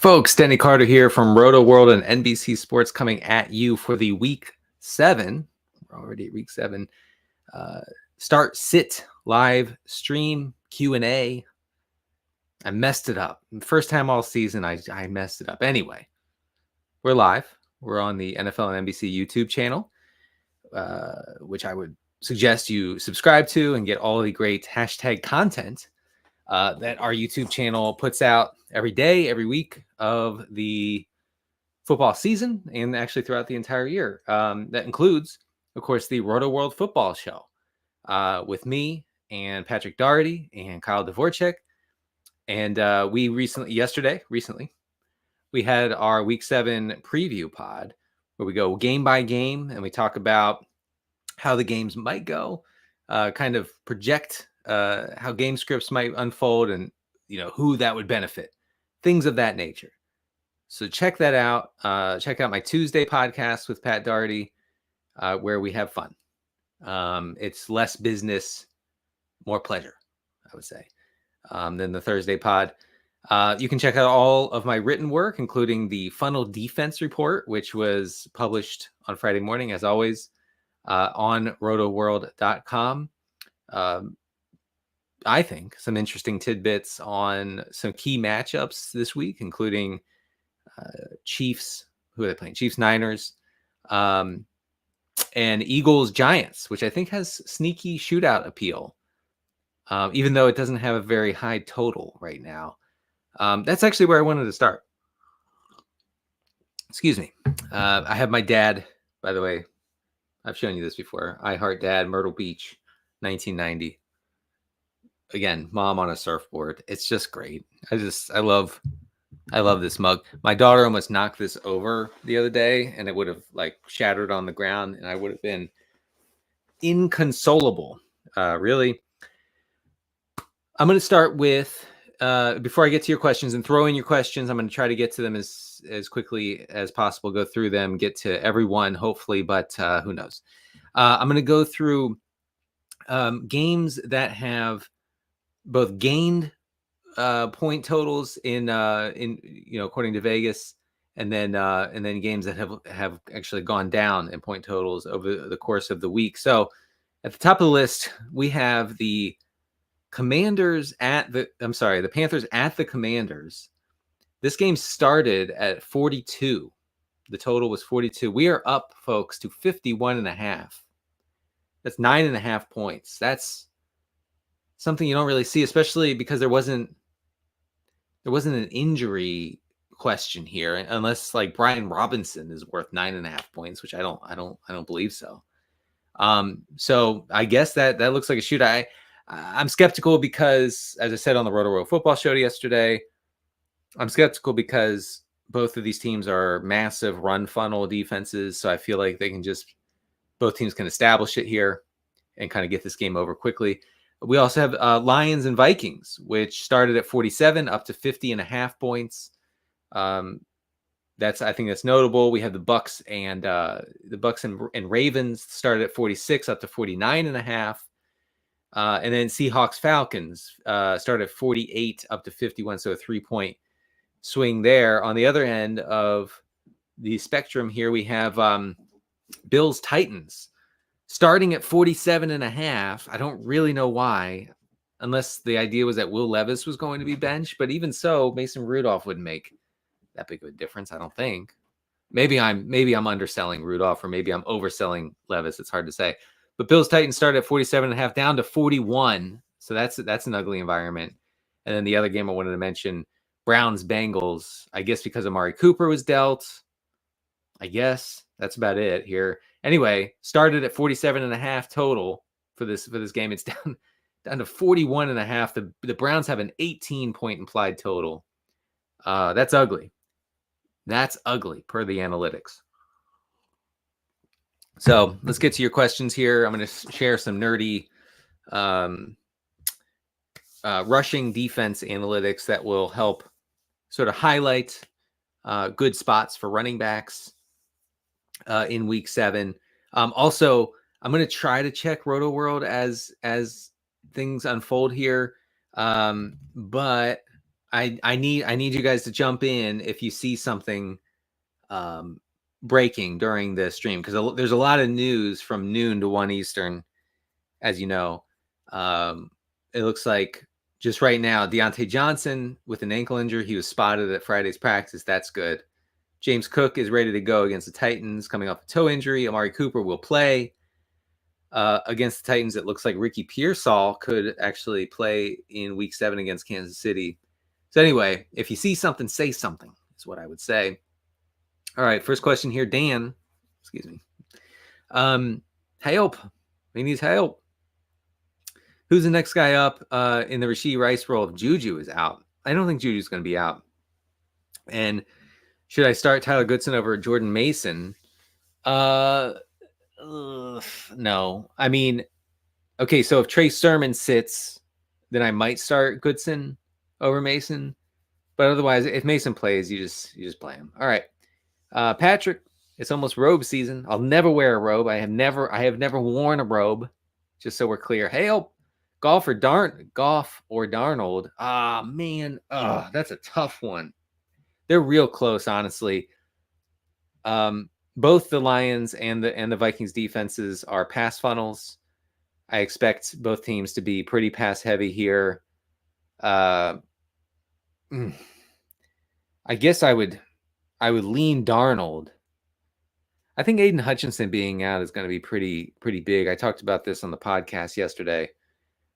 Folks, Denny Carter here from Rotoworld and NBC Sports coming at you for the Week 7. We're already at Week 7. Start, sit, live, stream, Q&A. I messed it up. First time all season, I messed it up. Anyway, we're live. We're on the NFL and NBC YouTube channel, which I would suggest you subscribe to and get all of the great hashtag content that our YouTube channel puts out every day, every week of the football season, and actually throughout the entire year. That includes, of course, the Rotoworld football show with me and Patrick Daugherty and Kyle Dvorak. And we recently, we had our Week 7 preview pod where we go game by game and we talk about how the games might go, kind of project how game scripts might unfold and, who that would benefit, things of that nature. So check that out. Check out my Tuesday podcast with Pat Daugherty, where we have fun. It's less business, more pleasure, I would say, than the Thursday pod. You can check out all of my written work, including the Funnel Defense Report, which was published on Friday morning, as always, on rotoworld.com. I think some interesting tidbits on some key matchups this week, including Chiefs, who are they playing? Chiefs, Niners, and Eagles, Giants, which I think has sneaky shootout appeal, even though it doesn't have a very high total right now. That's actually where I wanted to start. Excuse me. I have my dad, by the way. I've shown you this before. I Heart Dad, Myrtle Beach, 1990. Again, mom on a surfboard. It's just great. I love this mug. My daughter almost knocked this over the other day and it would have shattered on the ground and I would have been inconsolable. Really. I'm going to start with, before I get to your questions and throw in your questions, I'm going to try to get to them as quickly as possible, go through them, get to everyone, hopefully, but who knows? I'm going to go through games that have both gained point totals in according to Vegas, and then games that have actually gone down in point totals over the course of the week. So at the top of the list, we have the Panthers at the Commanders. This game started at 42. The total was 42. We are up, folks, to 51.5. That's 9.5 points. That's something you don't really see, especially because there wasn't an injury question here, unless Brian Robinson is worth 9.5 points, which I don't believe so. So I guess that looks like a shootout. I'm skeptical because, as I said on the Rotoworld football show yesterday, I'm skeptical because both of these teams are massive run funnel defenses. So I feel like both teams can establish it here and kind of get this game over quickly. We also have Lions and Vikings, which started at 47 up to 50.5 points. I think that's notable. We have the Bucks and Ravens started at 46 up to 49.5. And then Seahawks Falcons started at 48 up to 51. So a 3-point swing there. On the other end of the spectrum here, we have Bills Titans starting at 47.5. I don't really know why, unless the idea was that Will Levis was going to be benched. But even so, Mason Rudolph wouldn't make that big of a difference, I don't think. Maybe I'm underselling Rudolph, or maybe I'm overselling Levis. It's hard to say. But Bills Titans started at 47.5 down to 41. So that's an ugly environment. And then the other game I wanted to mention, Browns Bengals. I guess because Amari Cooper was dealt. I guess that's about it here. Anyway, started at 47.5 total for this game. It's down to 41.5. The Browns have an 18-point implied total. That's ugly. That's ugly per the analytics. So let's get to your questions here. I'm going to share some nerdy rushing defense analytics that will help sort of highlight good spots for running backs in Week 7. Also, I'm going to try to check Rotoworld as things unfold here, but I need you guys to jump in if you see something breaking during the stream, because there's a lot of news from noon to 1 Eastern, as you know. It looks like just right now, Deontay Johnson with an ankle injury, he was spotted at Friday's practice. That's good. James Cook is ready to go against the Titans, coming off a toe injury. Amari Cooper will play against the Titans. It looks like Ricky Pearsall could actually play in Week 7 against Kansas City. So anyway, if you see something, say something, is what I would say. All right, first question here, Dan. Excuse me. Help. He needs help. Who's the next guy up in the Rashee Rice role if Juju is out? I don't think Juju's going to be out. And should I start Tyler Goodson over Jordan Mason? No. I mean, okay, so if Trey Sermon sits, then I might start Goodson over Mason. But otherwise, if Mason plays, you just play him. All right. Patrick, it's almost robe season. I'll never wear a robe. I have never worn a robe, just so we're clear. Help. Goff or Darnold. Man. That's a tough one. They're real close, honestly. Both the Lions and the Vikings defenses are pass funnels. I expect both teams to be pretty pass heavy here. I guess I would lean Darnold. I think Aiden Hutchinson being out is going to be pretty big. I talked about this on the podcast yesterday.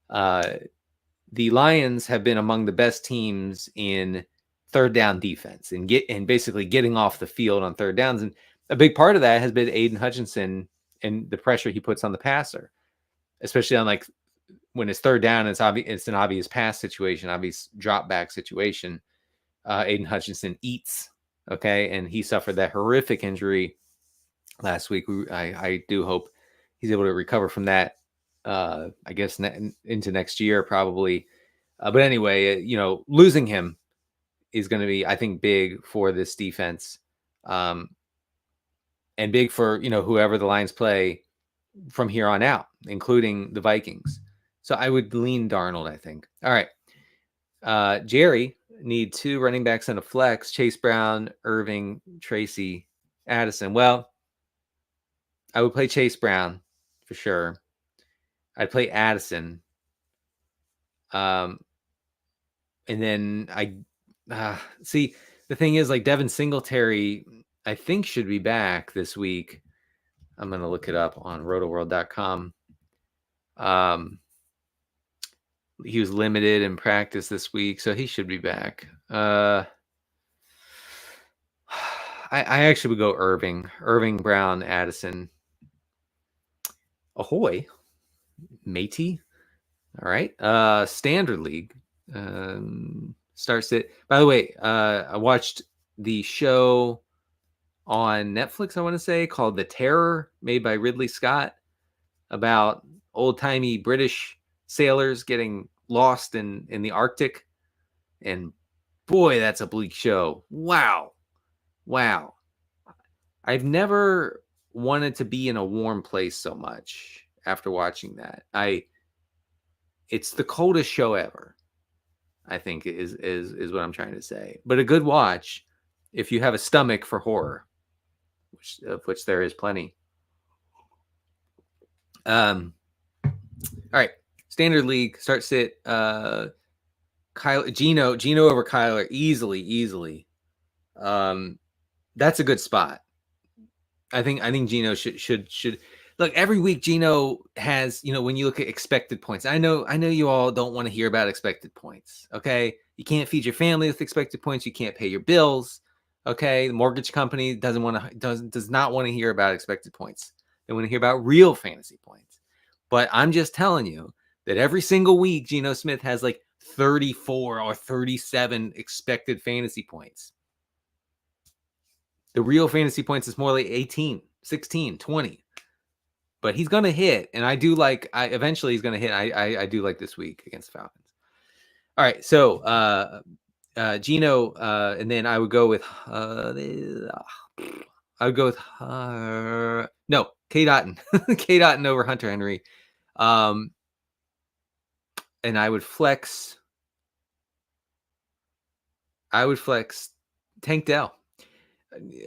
The Lions have been among the best teams in third down defense and basically getting off the field on third downs. And a big part of that has been Aiden Hutchinson and the pressure he puts on the passer, especially on like when it's third down, it's an obvious pass situation, obvious drop back situation. Aiden Hutchinson eats. Okay. And he suffered that horrific injury last week. I do hope he's able to recover from that. I guess into next year, probably. But anyway, losing him is going to be, I think, big for this defense. And big for, whoever the Lions play from here on out, including the Vikings. So I would lean Darnold, I think. All right. Jerry need 2 running backs and a flex. Chase Brown, Irving, Tracy, Addison. Well, I would play Chase Brown for sure. I'd play Addison. And then see, the thing is, like, Devin Singletary, I think, should be back this week. I'm going to look it up on rotoworld.com. He was limited in practice this week, so he should be back. I actually would go Irving, Brown, Addison. Ahoy, matey. All right. Standard League starts it. By the way, I watched the show on Netflix, I want to say, called The Terror, made by Ridley Scott, about old-timey British sailors getting lost in the Arctic. And boy, that's a bleak show. Wow. I've never wanted to be in a warm place so much after watching that. It's the coldest show ever, I think, is what I'm trying to say. But a good watch if you have a stomach for horror, of which there is plenty. All right. Standard League, start sit. Gino over Kyler, easily. That's a good spot. I think Gino should look. Every week Gino has, when you look at expected points, I know you all don't want to hear about expected points. Okay. You can't feed your family with expected points. You can't pay your bills. Okay. The mortgage company does not want to hear about expected points. They want to hear about real fantasy points. But I'm just telling you that every single week, Geno Smith has like 34 or 37 expected fantasy points. The real fantasy points is more like 18, 16, 20. But he's going to hit. And eventually he's going to hit. I do like this week against the Falcons. All right. So, Geno, and then I would go with, K. Dotton. K. Dotton over Hunter Henry. And I would flex I would flex Tank Dell.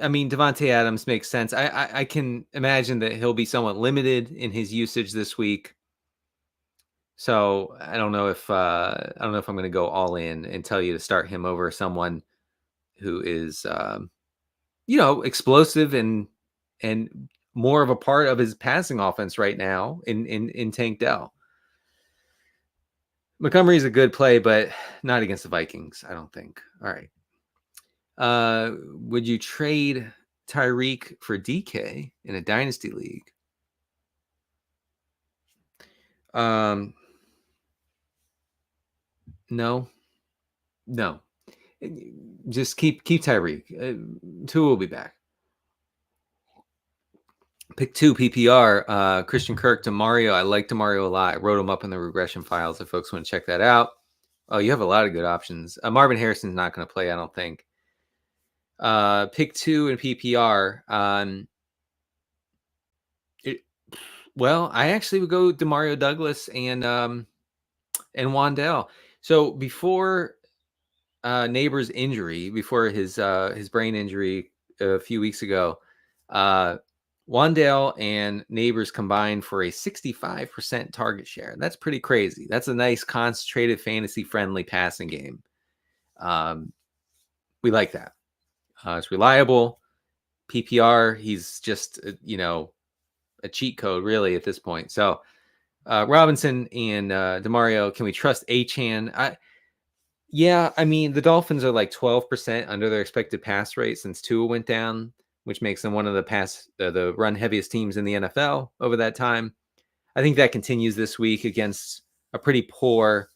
I mean, Devontae Adams makes sense. I can imagine that he'll be somewhat limited in his usage this week. So I don't know if I'm going to go all in and tell you to start him over someone who is explosive and more of a part of his passing offense right now in Tank Dell. Montgomery is a good play, but not against the Vikings, I don't think. All right. Would you trade Tyreek for DK in a dynasty league? No. Just keep Tyreek. Tua will be back. Pick 2 PPR. Christian Kirk to Mario. I like Mario a lot. I wrote him up in the regression files if folks want to check that out. Oh, you have a lot of good options. Marvin Harrison's not going to play, I don't think. Pick 2 in PPR. Well, I actually would go Demario Douglas and Wandell. So before Neighbor's injury, before his brain injury a few weeks ago, Wandell and Neighbors combined for a 65% target share. That's pretty crazy. That's a nice concentrated fantasy-friendly passing game. We like that. It's reliable. PPR, he's just, a cheat code really at this point. So Robinson and Demario, can we trust Achane? Yeah, I mean, the Dolphins are like 12% under their expected pass rate since Tua went down, which makes them one of the run heaviest teams in the NFL over that time. I think that continues this week against a pretty poor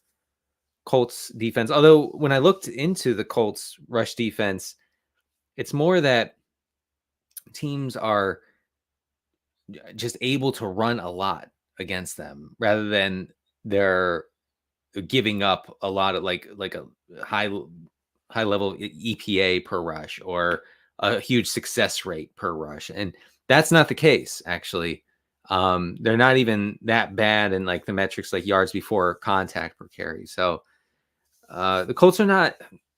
Colts defense. Although when I looked into the Colts rush defense, it's more that teams are just able to run a lot against them rather than they're giving up a lot of like a high level EPA per rush or a huge success rate per rush. And that's not the case, actually. They're not even that bad in like the metrics like yards before contact per carry. So the Colts are not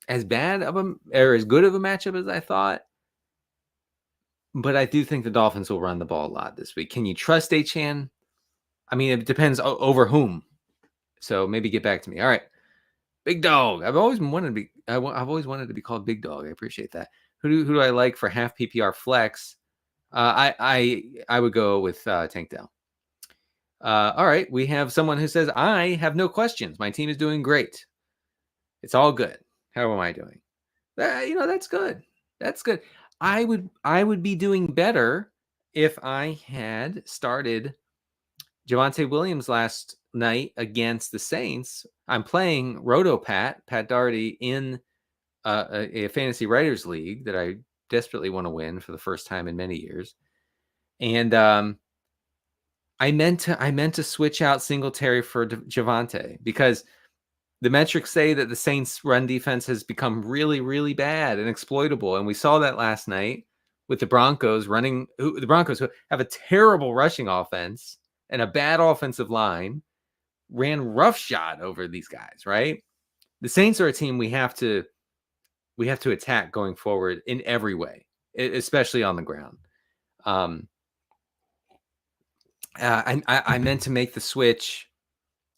as bad of a or as good of a matchup as I thought. But I do think the Dolphins will run the ball a lot this week. Can you trust Achane? I mean, it depends over whom. So maybe get back to me. All right. Big Dog. I've always wanted to be called Big Dog. I appreciate that. Who do I like for half PPR flex? I would go with Tank Dell. All right, we have someone who says I have no questions. My team is doing great. It's all good. How am I doing? That's good. That's good. I would be doing better if I had started Javonte Williams last night against the Saints. I'm playing Pat Daugherty in a fantasy writers league that I desperately want to win for the first time in many years. And I meant to switch out Singletary for Javonte because the metrics say that the Saints run defense has become really, really bad and exploitable. And we saw that last night with the Broncos who have a terrible rushing offense and a bad offensive line, ran roughshod over these guys, right? The Saints are a team we have to attack going forward in every way, especially on the ground. I meant to make the switch.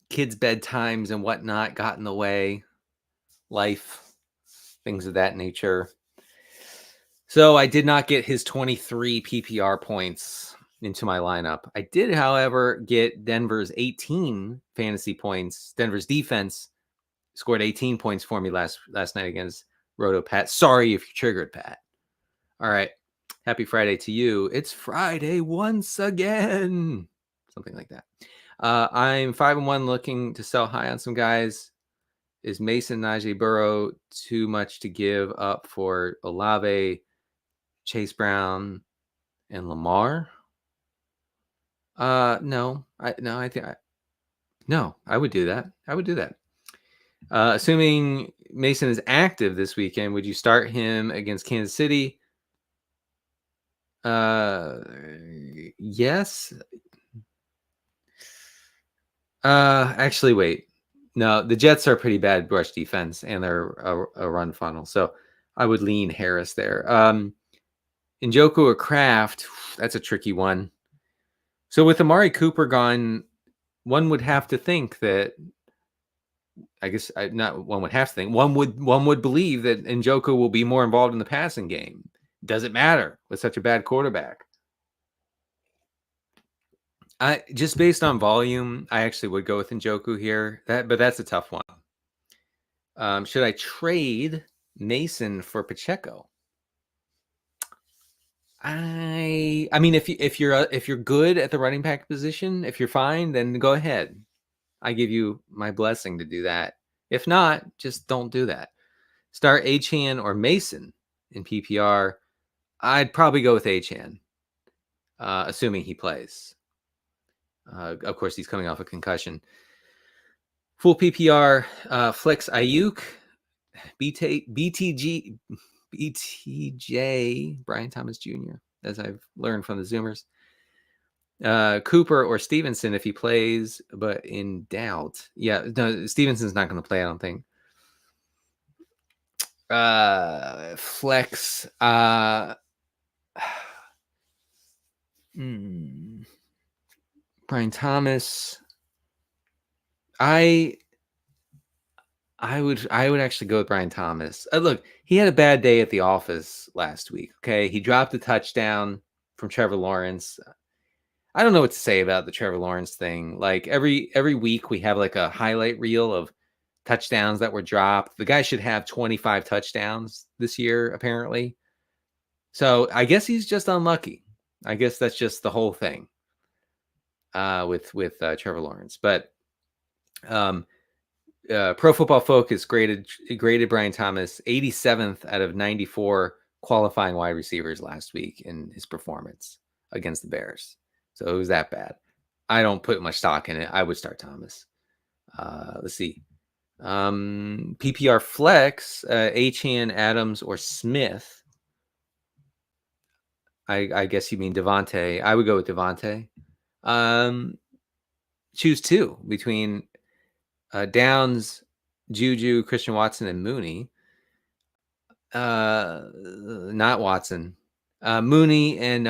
Kids' bedtimes and whatnot got in the way. Life, things of that nature. So I did not get his 23 PPR points into my lineup. I did, however, get Denver's 18 fantasy points. Denver's defense scored 18 points for me last night against Pat. Sorry if you triggered, Pat. All right. Happy Friday to you. It's Friday once again. Something like that. I'm 5-1 looking to sell high on some guys. Is Mason Najee Burrow too much to give up for Olave, Chase Brown, and Lamar? No. I would do that. Assuming Mason is active this weekend, would you start him against Kansas City? Yes. Actually, wait. No, the Jets are pretty bad rush defense, and they're a run funnel. So I would lean Harris there. Njoku or Kraft, that's a tricky one. So with Amari Cooper gone, one would have to think that, I guess not one would have to think, one would believe that Njoku will be more involved in the passing game. Does it matter with such a bad quarterback? Just based on volume, I actually would go with Njoku here. But that's a tough one. Should I trade Mason for Pacheco? I mean, if you're good at the running back position, if you're fine, then go ahead. I give you my blessing to do that. If not, just don't do that. Start Achane or Mason in PPR. I'd probably go with Achane, assuming he plays. Of course, he's coming off a concussion. Full PPR, Flex Ayuk, BTJ, Brian Thomas Jr., as I've learned from the Zoomers. Cooper or Stevenson if he plays, but in doubt. Yeah, no, Stevenson's not going to play, I don't think. Flex. Brian Thomas. I would actually go with Brian Thomas. Look, he had a bad day at the office last week. Okay, he dropped a touchdown from Trevor Lawrence. I don't know what to say about the Trevor Lawrence thing. Like every week we have like a highlight reel of touchdowns that were dropped. The guy should have 25 touchdowns this year, apparently. So I guess he's just unlucky. I guess that's just the whole thing with Trevor Lawrence. But Pro Football Focus graded Brian Thomas 87th out of 94 qualifying wide receivers last week in his performance against the Bears. So it was that bad. I don't put much stock in it. I would start Thomas. Let's see. PPR flex, Achane, Adams, or Smith. I guess you mean Devontae. I would go with Devontae. Choose two between Downs, Juju, Christian Watson, and Mooney. Not Watson. Mooney and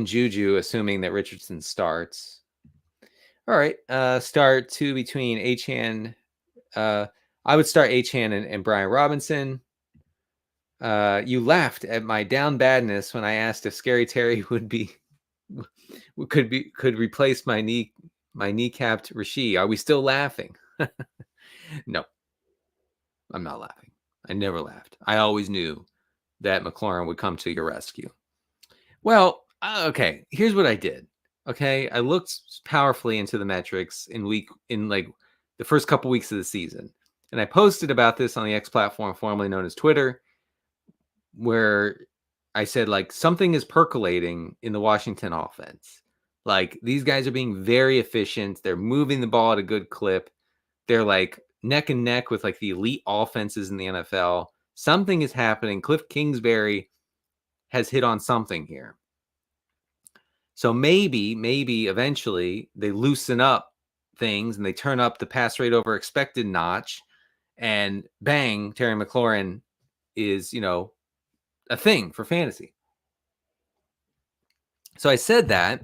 Juju, assuming that Richardson starts. All right. Start two between Achane. I would start Achane and Brian Robinson. You laughed at my down badness when I asked if Scary Terry could replace my kneecapped Rasheed. Are we still laughing? No, I'm not laughing. I never laughed. I always knew that McLaurin would come to your rescue. Well, okay. Here's what I did. Okay, I looked powerfully into the metrics in like the first couple weeks of the season, and I posted about this on the X platform formerly known as Twitter, where I said like something is percolating in the Washington offense. Like these guys are being very efficient. They're moving the ball at a good clip. They're like neck and neck with like the elite offenses in the NFL. Something is happening. Cliff Kingsbury has hit on something here. So maybe eventually they loosen up things and they turn up the pass rate over expected notch, and bang, Terry McLaurin is, a thing for fantasy. So I said that.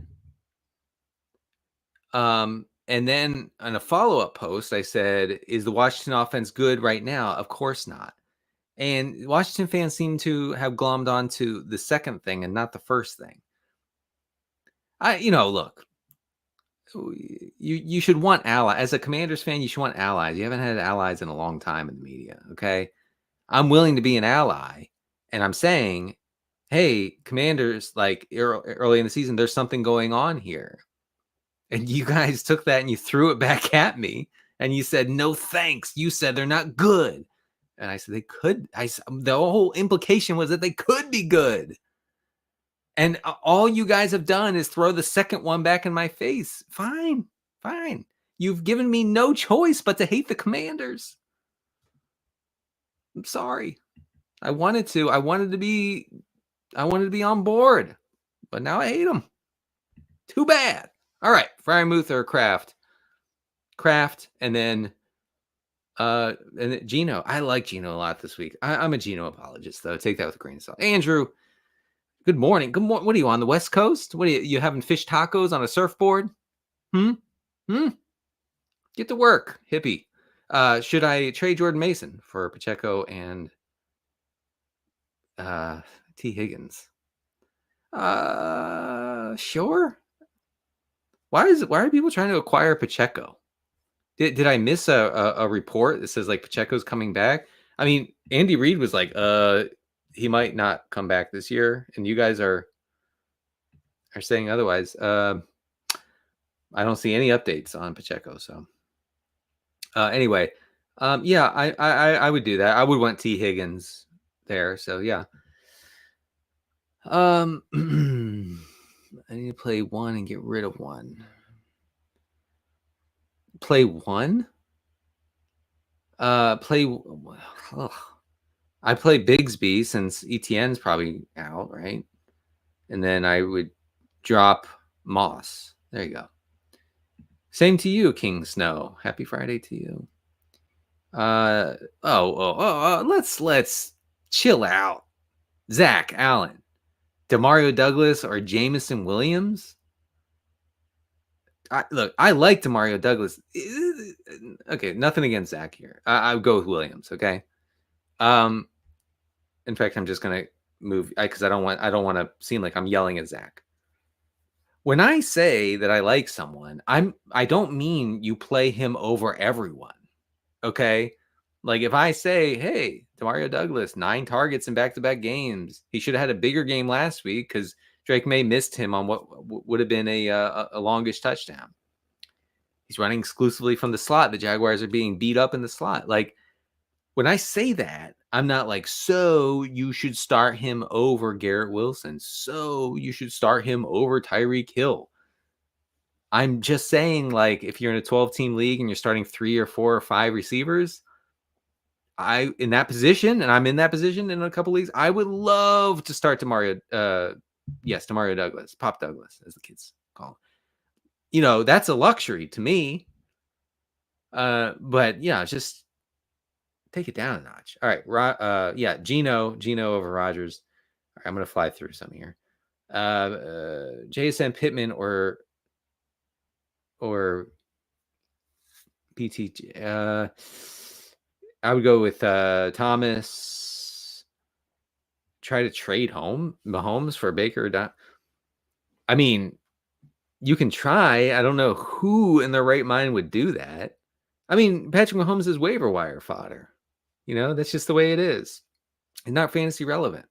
And then on a follow-up post, I said, is the Washington offense good right now? Of course not. And Washington fans seem to have glommed onto the second thing and not the first thing. Look, you should want allies. As a Commanders fan, you should want allies. You haven't had allies in a long time in the media, okay? I'm willing to be an ally, and I'm saying, hey, Commanders, like early in the season, there's something going on here. And you guys took that and you threw it back at me, and you said, no thanks. You said they're not good. And I said, they could. The whole implication was that they could be good. And all you guys have done is throw the second one back in my face. Fine. You've given me no choice but to hate the Commanders. I'm sorry. I wanted to be on board, but now I hate them. Too bad. All right, Fryermuth or Kraft? Kraft, and then Gino. I like Gino a lot this week. I'm a Gino apologist, though. Take that with a grain of salt. Andrew, good morning. Good morning. What are you on the West Coast? What are you having fish tacos on a surfboard? Hmm? Get to work, hippie. Should I trade Jordan Mason for Pacheco and T. Higgins? Sure. Why are people trying to acquire Pacheco? Did I miss a report that says like Pacheco's coming back? I mean, Andy Reid was like, he might not come back this year, and you guys are saying otherwise. I don't see any updates on Pacheco. So anyway, yeah, I would do that. I would want T. Higgins there. So yeah. I need to play one and get rid of one. Play one? I play Bigsby since ETN's probably out, right? And then I would drop Moss. There you go. Same to you, King Snow. Happy Friday to you. Let's chill out. Zach Allen, Demario Douglas, or Jameson Williams? I like Demario Douglas. Okay, nothing against Zach here. I would go with Williams. Okay. In fact, I'm just gonna move because I don't want to seem like I'm yelling at Zach. When I say that I like someone, I don't mean you play him over everyone. Okay. Like if I say, hey, Demario Douglas, 9 targets in back-to-back games. He should have had a bigger game last week because Drake May missed him on what would have been a longish touchdown. He's running exclusively from the slot. The Jaguars are being beat up in the slot. Like when I say that, I'm not like, so you should start him over Garrett Wilson. So you should start him over Tyreek Hill. I'm just saying, like, if you're in a 12-team league and you're starting 3 or 4 or 5 receivers, in that position, and I'm in that position in a couple leagues, I would love to start Demario Douglas, Pop Douglas, as the kids call him. That's a luxury to me. But yeah, just take it down a notch. All right. Gino over Rodgers. All right, I'm going to fly through some here. JSN Pittman or PTG. I would go with Thomas. Try to trade Mahomes for Baker. I mean, you can try. I don't know who in their right mind would do that. I mean, Patrick Mahomes is waiver wire fodder. That's just the way it is. It's not fantasy relevant.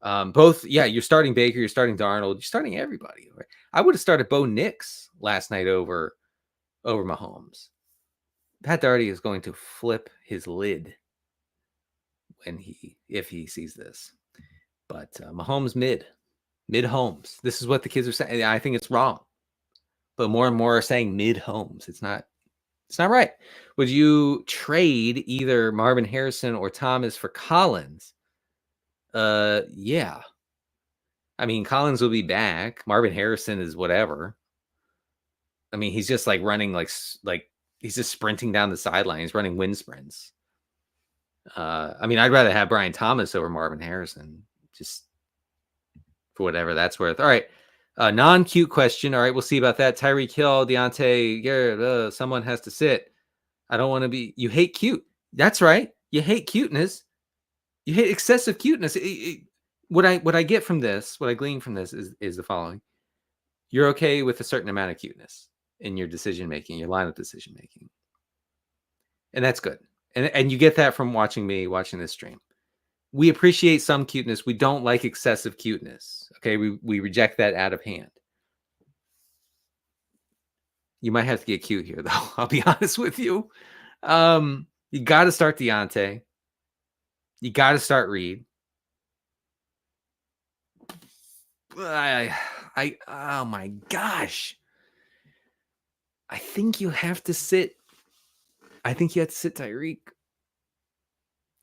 You're starting Baker, you're starting Darnold, you're starting everybody. Right? I would have started Bo Nix last night over Mahomes. Pat Daugherty is going to flip his lid if he sees this. But Mahomes mid Holmes. This is what the kids are saying. I think it's wrong. But more and more are saying mid Holmes. It's not right. Would you trade either Marvin Harrison or Thomas for Collins? Yeah. I mean, Collins will be back. Marvin Harrison is whatever. I mean, he's just like running like he's just sprinting down the sideline. He's running wind sprints. I mean, I'd rather have Brian Thomas over Marvin Harrison, just for whatever that's worth. All right. Non-cute question. All right, we'll see about that. Tyreek Hill, Deontay Garrett, someone has to sit. I don't want to be. You hate cute. That's right. You hate cuteness. You hate excessive cuteness. What I get from this, what I glean from this is the following. You're okay with a certain amount of cuteness in your decision making, your lineup decision making. And that's good. And you get that from watching this stream. We appreciate some cuteness. We don't like excessive cuteness. Okay, we reject that out of hand. You might have to get cute here, though. I'll be honest with you. You got to start Deontay. You got to start Reed. Oh my gosh. I think you have to sit. Tyreek.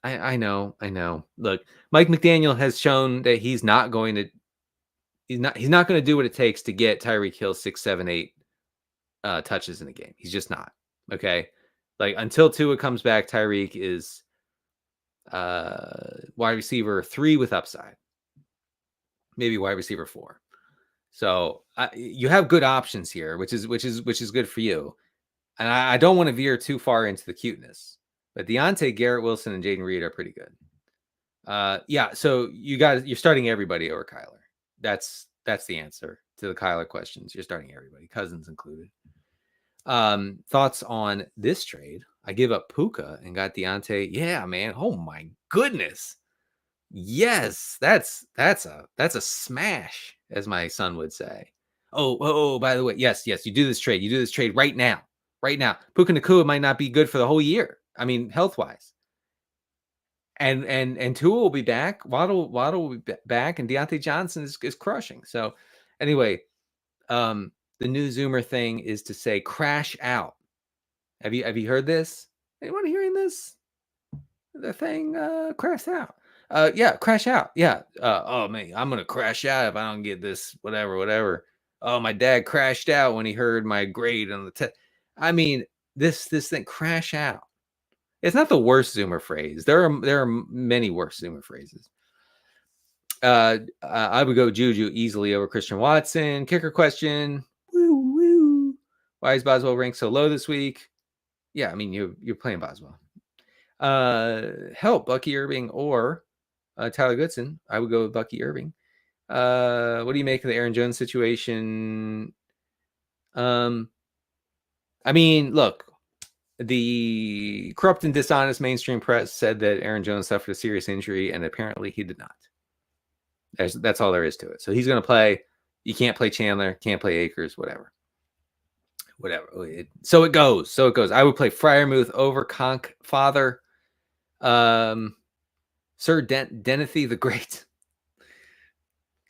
I know. Look, Mike McDaniel has shown that he's not going to He's not going to do what it takes to get Tyreek Hill 6, 7, 8 touches in the game. He's just not. Okay. Like until Tua comes back, Tyreek is wide receiver 3 with upside, maybe wide receiver 4. So you have good options here, which is good for you. And I don't want to veer too far into the cuteness, but Deontay, Garrett Wilson, and Jaden Reed are pretty good. Yeah. So you're starting everybody over Kyler. That's the answer to the Kyler questions. You're starting everybody, Cousins included. Thoughts on this trade? I give up Puka and got Deontay. Yeah, man. Oh my goodness. Yes, that's a smash, as my son would say. Oh, by the way, yes, you do this trade. You do this trade right now. Right now. Puka Nacua might not be good for the whole year. I mean, health-wise. And Tua will be back. Waddle will be back, and Deontay Johnson is crushing. So anyway, the new Zoomer thing is to say crash out. Have you heard this? Anyone hearing this? The thing crash out. Yeah, crash out. Yeah. Oh man, I'm gonna crash out if I don't get this. Whatever. Oh, my dad crashed out when he heard my grade on the test. I mean, this thing crash out. It's not the worst Zoomer phrase. There are many worse Zoomer phrases. I would go Juju easily over Christian Watson. Kicker question. Woo. Why is Boswell ranked so low this week? Yeah, I mean you're playing Boswell. Help Bucky Irving or Tyler Goodson. I would go with Bucky Irving. What do you make of the Aaron Jones situation? I mean, look, the corrupt and dishonest mainstream press said that Aaron Jones suffered a serious injury, and apparently he did not. That's all there is to it. So he's going to play. You can't play Chandler, can't play Akers, whatever. So it goes. I would play Freiermuth over Conk Father. Sir Denethy the Great.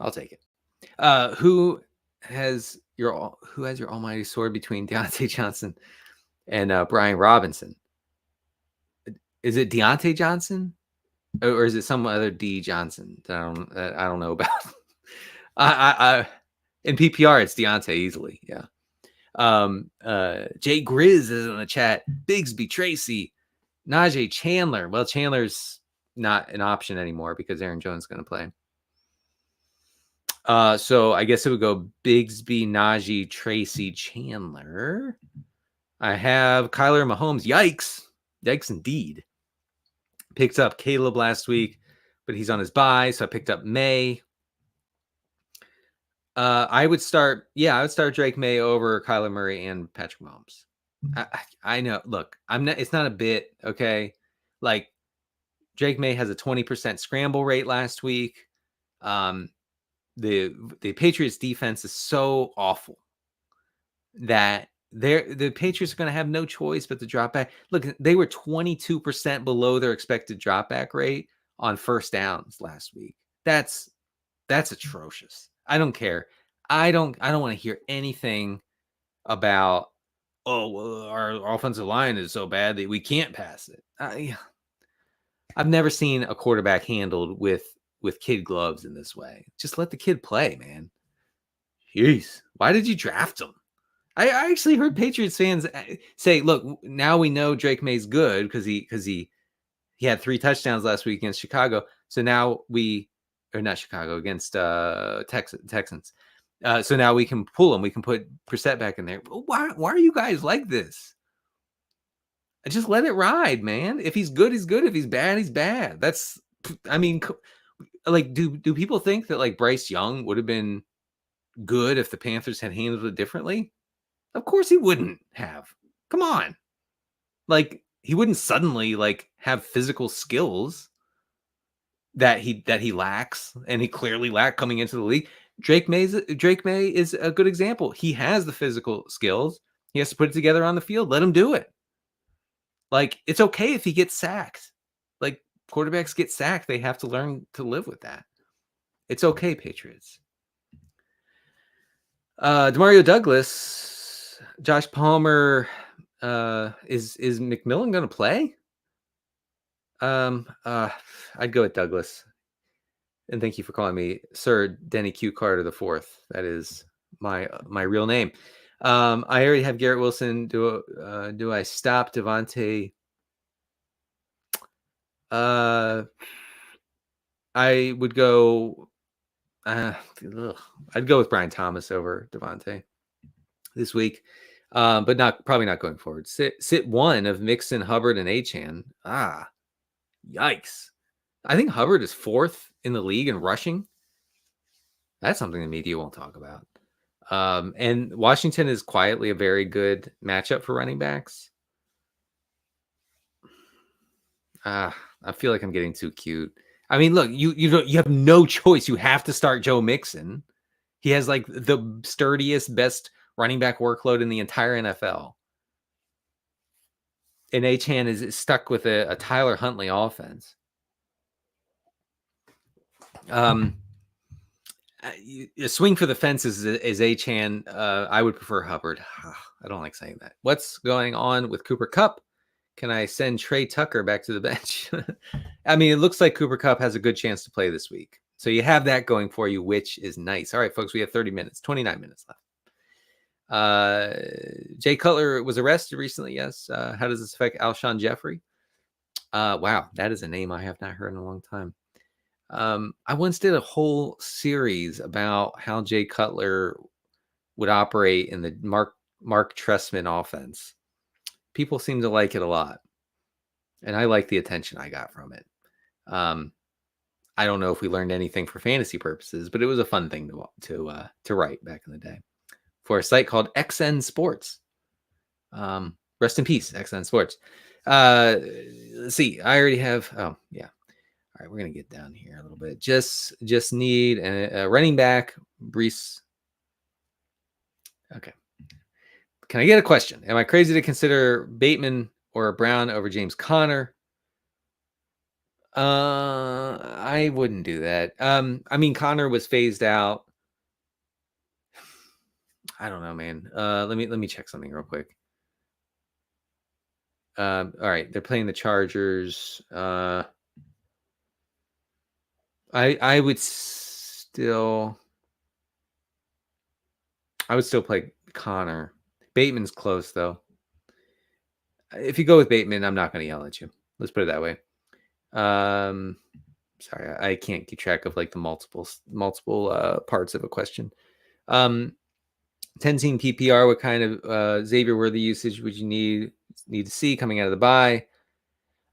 I'll take it. Who has your almighty sword between Deontay Johnson and Brian Robinson? Is it Deontay Johnson, or is it some other D Johnson that I don't know about? I in PPR it's Deontay easily. Yeah. Jay Grizz is in the chat. Bigsby, Tracy, Najee, Chandler. Well, Chandler's not an option anymore because Aaron Jones is going to play. So I guess it would go Bigsby, Najee, Tracy, Chandler. I have Kyler Mahomes. Yikes indeed. Picked up Caleb last week, but he's on his bye, so I picked up May. I would start Drake May over Kyler Murray and Patrick Mahomes. I know. Look, it's not a bit, okay? Like Drake May has a 20% scramble rate last week. The Patriots defense is so awful that the Patriots are going to have no choice but to drop back. Look, they were 22% below their expected drop back rate on first downs last week. That's atrocious. I don't care. I don't want to hear anything about, our offensive line is so bad that we can't pass it. I've never seen a quarterback handled with kid gloves in this way. Just let the kid play, man. Jeez, why did you draft him? I actually heard Patriots fans say, "Look, now we know Drake May's good because he had 3 touchdowns last week against Chicago. So now not Chicago, against Texans. So now we can pull him. We can put Brissett back in there. Why are you guys like this? Just let it ride, man. If he's good, he's good. If he's bad, he's bad. Do people think that like Bryce Young would have been good if the Panthers had handled it differently? Of course he wouldn't have. Come on. Like he wouldn't suddenly like have physical skills that he lacks, and he clearly lacked coming into the league. Drake May is a good example. He has the physical skills. He has to put it together on the field. Let him do it. Like, it's okay if he gets sacked. Like, quarterbacks get sacked. They have to learn to live with that. It's okay, Patriots. Demario Douglas, Josh Palmer, is McMillan going to play? I'd go with Douglas. And thank you for calling me Sir Denny Q. Carter the Fourth. That is my real name. I already have Garrett Wilson. Do I stop Devontae? I would go. I'd go with Brian Thomas over Devontae this week, but probably not going forward. Sit one of Mixon, Hubbard, and Achane. Yikes! I think Hubbard is 4th in the league in rushing. That's something the media won't talk about. And Washington is quietly a very good matchup for running backs. I feel like I'm getting too cute. I mean, look, you have no choice. You have to start Joe Mixon. He has like the sturdiest, best running back workload in the entire NFL. And Achane is stuck with a Tyler Huntley offense. A swing for the fences is Achane. I would prefer Hubbard. I don't like saying that. What's going on with Cooper Kupp? Can I send Trey Tucker back to the bench? I mean, it looks like Cooper Kupp has a good chance to play this week. So you have that going for you, which is nice. All right, folks, we have 29 minutes left. Jay Cutler was arrested recently, yes. How does this affect Alshon Jeffrey? Wow, that is a name I have not heard in a long time. I once did a whole series about how Jay Cutler would operate in the Mark Trestman offense. People seem to like it a lot, and I like the attention I got from it. I don't know if we learned anything for fantasy purposes, but it was a fun thing to write back in the day for a site called XN Sports. Rest in peace, XN Sports. Let's see. I already have. Oh yeah. All right, we're gonna get down here a little bit. Just need a running back, Brees. Okay. Can I get a question? Am I crazy to consider Bateman or Brown over James Conner? I wouldn't do that. I mean, Conner was phased out. I don't know, man. Let me check something real quick. All right, they're playing the Chargers. I would still play Conner. Bateman's close though. If you go with Bateman, I'm not going to yell at you. Let's put it that way. Sorry, I can't keep track of like the multiple parts of a question. 10-team PPR, what kind of Xavier Worthy usage would you need to see coming out of the bye?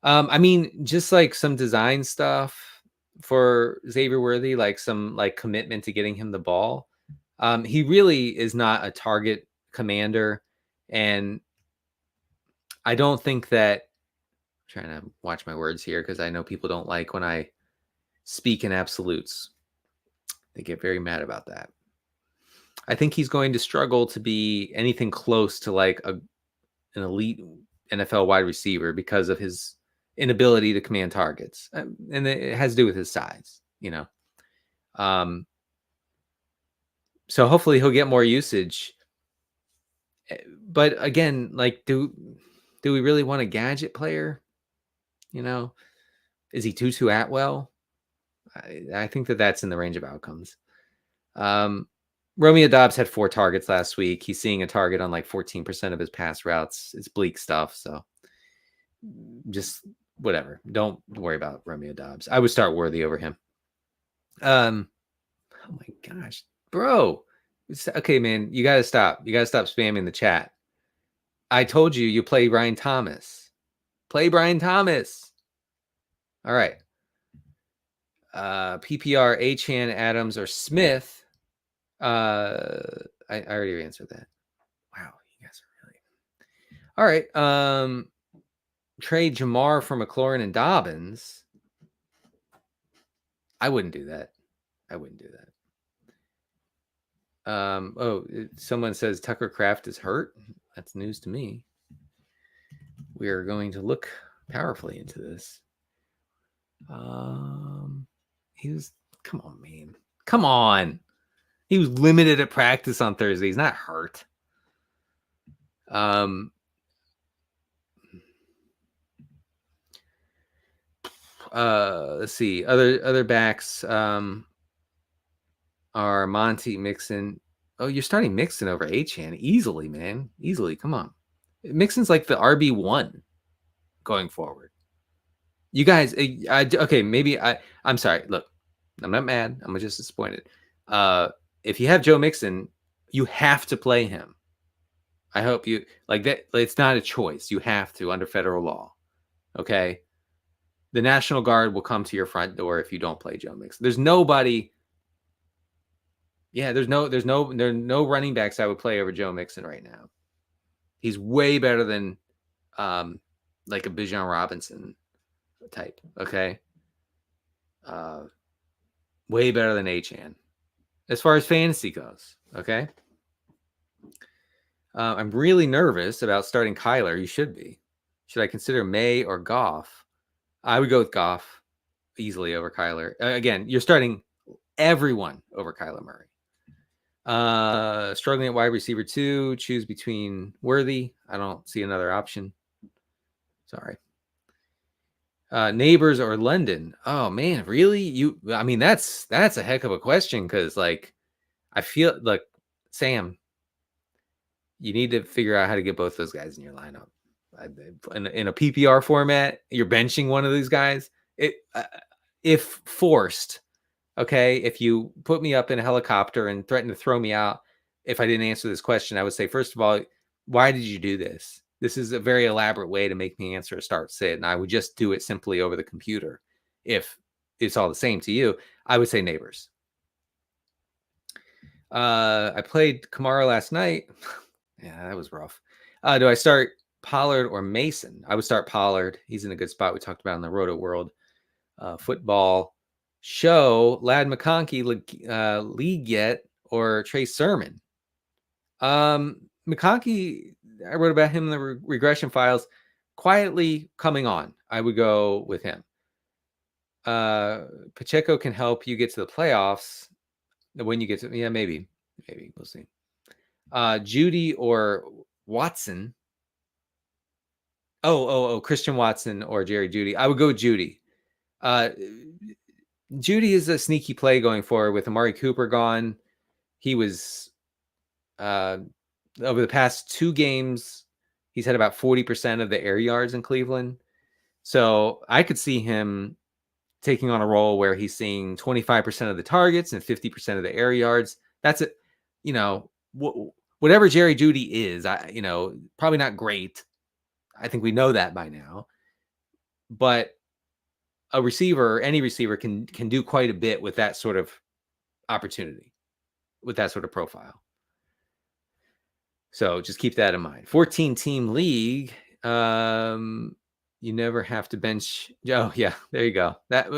I mean, just like some design stuff for Xavier Worthy, like some like commitment to getting him the ball. He really is not a target commander, and I don't think that. I'm trying to watch my words here because I know people don't like when I speak in absolutes. They get very mad about that. I think he's going to struggle to be anything close to like an elite NFL wide receiver because of his inability to command targets. And it has to do with his size, you know. So hopefully he'll get more usage. But again, like, do we really want a gadget player? You know, is he Tutu Atwell? I think that's in the range of outcomes. Romeo Doubs had 4 targets last week. He's seeing a target on like 14% of his pass routes. It's bleak stuff. So just whatever. Don't worry about Romeo Doubs. I would start Worthy over him. Oh my gosh, bro. Okay, man, you got to stop. You got to stop spamming the chat. I told you play Brian Thomas. Play Brian Thomas. All right. PPR, Achane, Adams, or Smith. I already answered that. Wow, you guys are really all right. Trade Jamar for McLaurin and Dobbins. I wouldn't do that. Someone says Tucker Kraft is hurt. That's news to me. We are going to look powerfully into this. Come on, man. Come on. He was limited at practice on Thursday. He's not hurt. Let's see. Other backs are Monty, Mixon. Oh, you're starting Mixon over Achane easily, man. Easily. Come on. Mixon's like the RB1 going forward. You guys, okay, maybe I'm sorry. Look, I'm not mad. I'm just disappointed. If you have Joe Mixon, you have to play him. I hope you like that. It's not a choice. You have to under federal law. Okay. The National Guard will come to your front door if you don't play Joe Mixon. There's nobody. Yeah, there's no running backs I would play over Joe Mixon right now. He's way better than like a Bijan Robinson type. Okay. Way better than Achane as far as fantasy goes. Okay. I'm really nervous about starting Kyler. You should be. Should I consider May or Goff? I would go with Goff easily over Kyler. Again, you're starting everyone over Kyler Murray. Struggling at wide receiver 2. Choose between Worthy. I don't see another option. Sorry. Neighbors or London. Oh man, really? I mean, that's a heck of a question because like I feel like Sam, you need to figure out how to get both those guys in your lineup. In a PPR format, you're benching one of these guys. If forced, okay, if you put me up in a helicopter and threaten to throw me out if I didn't answer this question, I would say, first of all, why did you do this? This is a very elaborate way to make me answer a start sit, and I would just do it simply over the computer. If it's all the same to you, I would say Neighbors. I played Kamara last night. Yeah, that was rough. Do I start Pollard or Mason? I would start Pollard. He's in a good spot. We talked about in the Rotoworld football show. Lad McConkey, league yet, or Trey Sermon? McConkey, I wrote about him in the regression files. Quietly coming on. I would go with him. Pacheco can help you get to the playoffs. When you get to, yeah, maybe we'll see. Judy or Watson. Christian Watson or Jerry Judy. I would go with Judy. Judy is a sneaky play going forward with Amari Cooper gone. He was over the past 2 games, he's had about 40% of the air yards in Cleveland. So I could see him taking on a role where he's seeing 25% of the targets and 50% of the air yards. That's it. Whatever Jerry Judy is, probably not great. I think we know that by now. But a receiver, any receiver can do quite a bit with that sort of opportunity, with that sort of profile. So just keep that in mind. 14-team league. You never have to bench. Oh yeah, there you go. That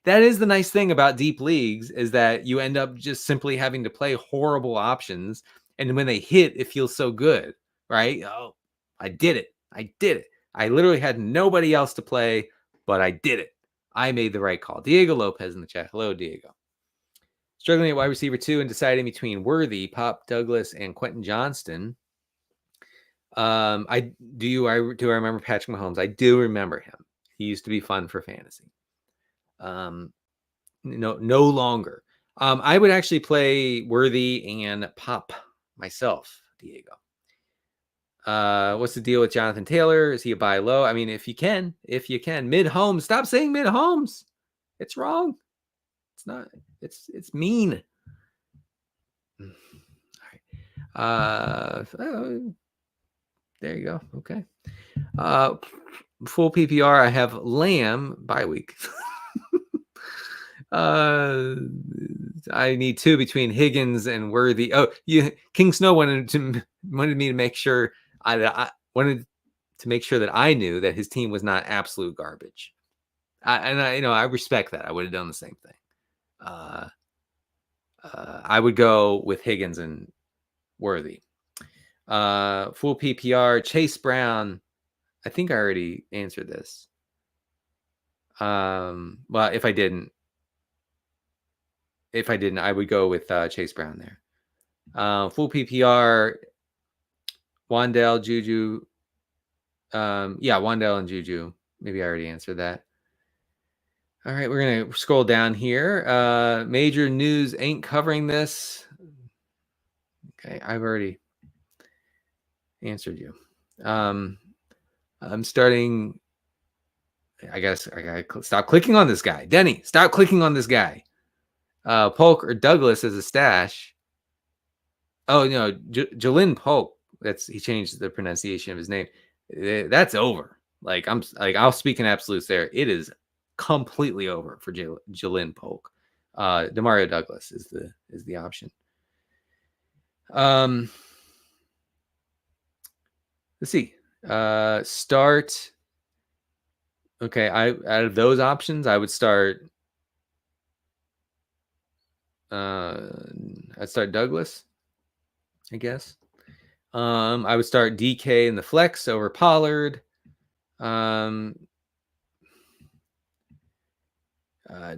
is the nice thing about deep leagues is that you end up just simply having to play horrible options, and when they hit, it feels so good, right? Oh, I did it. I literally had nobody else to play, but I did it. I made the right call. Diego Lopez in the chat. Hello, Diego. Struggling at wide receiver 2 and deciding between Worthy, Pop Douglas, and Quentin Johnston. I remember Patrick Mahomes. I do remember him. He used to be fun for fantasy. No longer. I would actually play Worthy and Pop myself, Diego. What's the deal with Jonathan Taylor? Is he a buy low? I mean, if you can, mid Holmes. Stop saying mid Holmes. It's wrong. It's not. It's mean. All right. There you go. Okay. Full PPR. I have Lamb bye week. I need 2 between Higgins and Worthy. Oh, King Snow wanted me to make sure I wanted to make sure that I knew that his team was not absolute garbage. I respect that. I would have done the same thing. I would go with Higgins and Worthy. Full PPR, Chase Brown. I think I already answered this. Well, if I didn't, I would go with Chase Brown there. Full PPR, Wandale, Juju. Wandale and Juju. Maybe I already answered that. All right, we're going to scroll down here. Major news ain't covering this. Okay, I've already answered you. I'm starting. I gotta stop clicking on this guy. Denny, stop clicking on this guy. Polk or Douglas as a stash. Oh no, Jalen Polk. He changed the pronunciation of his name. That's over. Like I'll speak in absolutes there. It is completely over for Jalen Polk. Demario Douglas is the option. Let's see. Start. Okay, out of those options, I would start. I'd start Douglas, I guess. I would start DK in the flex over Pollard. Do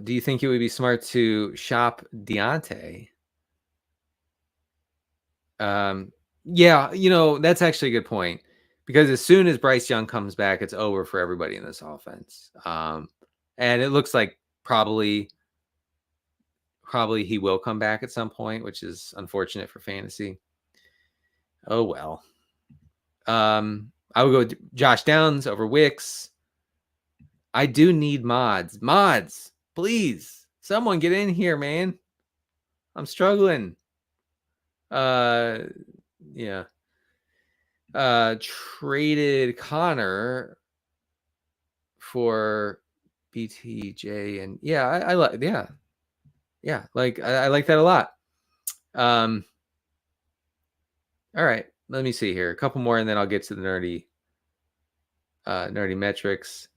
you think it would be smart to shop Deontay? Yeah, that's actually a good point, because as soon as Bryce Young comes back, it's over for everybody in this offense. And it looks like probably he will come back at some point, which is unfortunate for fantasy. Oh well. I would go with Josh Downs over Wicks. I do need mods. Mods, please. Someone get in here, man. I'm struggling. Yeah. Traded Connor for BTJ, and yeah, I like like I like that a lot. All right, let me see here. A couple more, and then I'll get to the nerdy metrics.